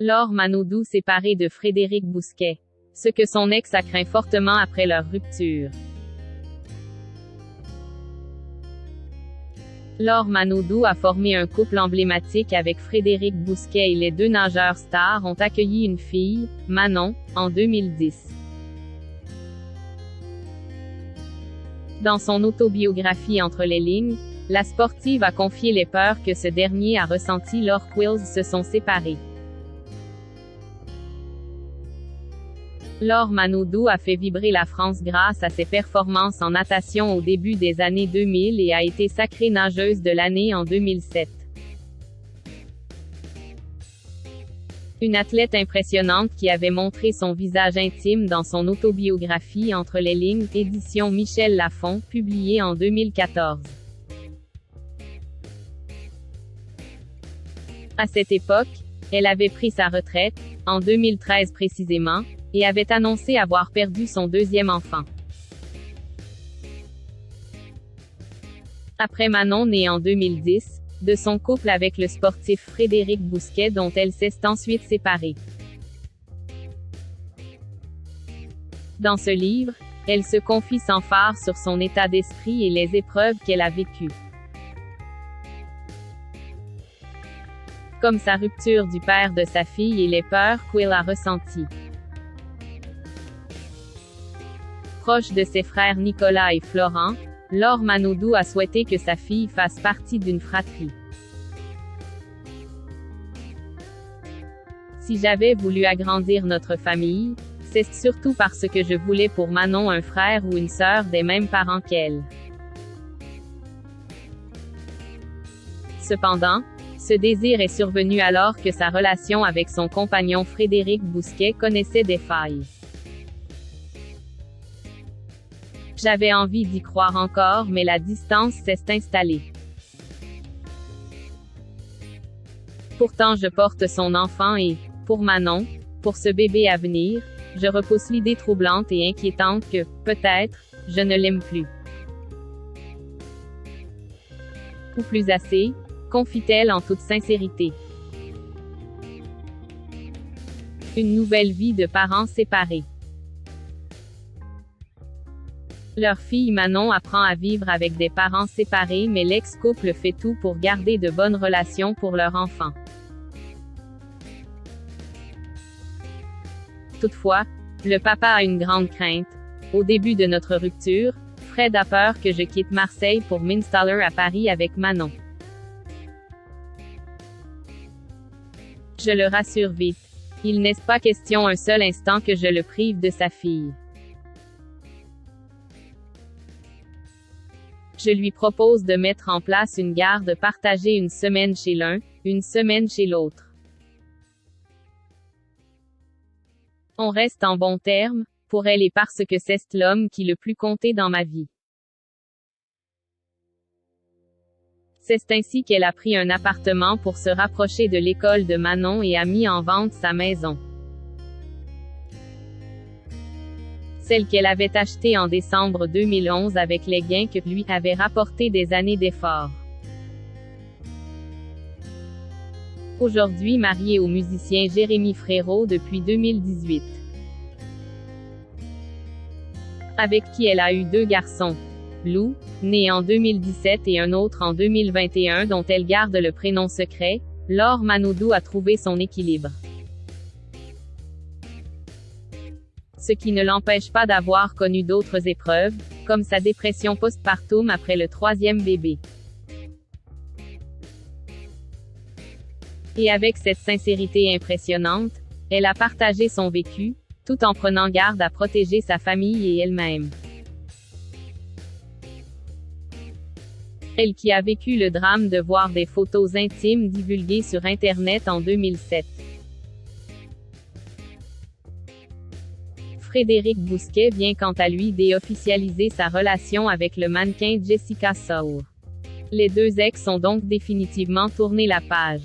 Laure Manodou séparée de Frédéric Bousquet. Ce que son ex a craint fortement après leur rupture. Laure Manodou a formé un couple emblématique avec Frédéric Bousquet et les deux nageurs stars ont accueilli une fille, Manon, en 2010. Dans son autobiographie Entre les lignes, la sportive a confié les peurs que ce dernier a ressenties lorsqu'ils se sont séparés. Laure Manodou a fait vibrer la France grâce à ses performances en natation au début des années 2000 et a été sacrée nageuse de l'année en 2007. Une athlète impressionnante qui avait montré son visage intime dans son autobiographie Entre les lignes, édition Michel Lafon, publiée en 2014. À cette époque, elle avait pris sa retraite, en 2013 précisément, et avait annoncé avoir perdu son deuxième enfant. Après Manon née en 2010, de son couple avec le sportif Frédéric Bousquet dont elle s'est ensuite séparée. Dans ce livre, elle se confie sans fard sur son état d'esprit et les épreuves qu'elle a vécues. Comme sa rupture du père de sa fille et les peurs qu'elle a ressenties. Proche de ses frères Nicolas et Florent, Laure Manodou a souhaité que sa fille fasse partie d'une fratrie. Si j'avais voulu agrandir notre famille, c'est surtout parce que je voulais pour Manon un frère ou une sœur des mêmes parents qu'elle. Cependant, ce désir est survenu alors que sa relation avec son compagnon Frédéric Bousquet connaissait des failles. J'avais envie d'y croire encore mais la distance s'est installée. Pourtant je porte son enfant et, pour Manon, pour ce bébé à venir, je repousse l'idée troublante et inquiétante que, peut-être, je ne l'aime plus. Ou plus assez, confie-t-elle en toute sincérité. Une nouvelle vie de parents séparés. Leur fille Manon apprend à vivre avec des parents séparés mais l'ex-couple fait tout pour garder de bonnes relations pour leur enfant. Toutefois, le papa a une grande crainte. Au début de notre rupture, Fred a peur que je quitte Marseille pour m'installer à Paris avec Manon. Je le rassure vite. Il n'est pas question un seul instant que je le prive de sa fille. Je lui propose de mettre en place une garde partagée une semaine chez l'un, une semaine chez l'autre. On reste en bons termes, pour elle et parce que c'est l'homme qui le plus comptait dans ma vie. C'est ainsi qu'elle a pris un appartement pour se rapprocher de l'école de Manon et a mis en vente sa maison. Celle qu'elle avait achetée en décembre 2011 avec les gains que lui avait rapporté des années d'efforts. Aujourd'hui mariée au musicien Jérémy Frérot depuis 2018. Avec qui elle a eu 2 garçons. Lou, né en 2017 et un autre en 2021 dont elle garde le prénom secret, Laure Manodou a trouvé son équilibre. Ce qui ne l'empêche pas d'avoir connu d'autres épreuves, comme sa dépression postpartum après le 3e bébé. Et avec cette sincérité impressionnante, elle a partagé son vécu, tout en prenant garde à protéger sa famille et elle-même. Elle qui a vécu le drame de voir des photos intimes divulguées sur Internet en 2007. Frédéric Bousquet vient quant à lui déofficialiser sa relation avec le mannequin Jessica Soul. Les deux ex ont donc définitivement tourné la page.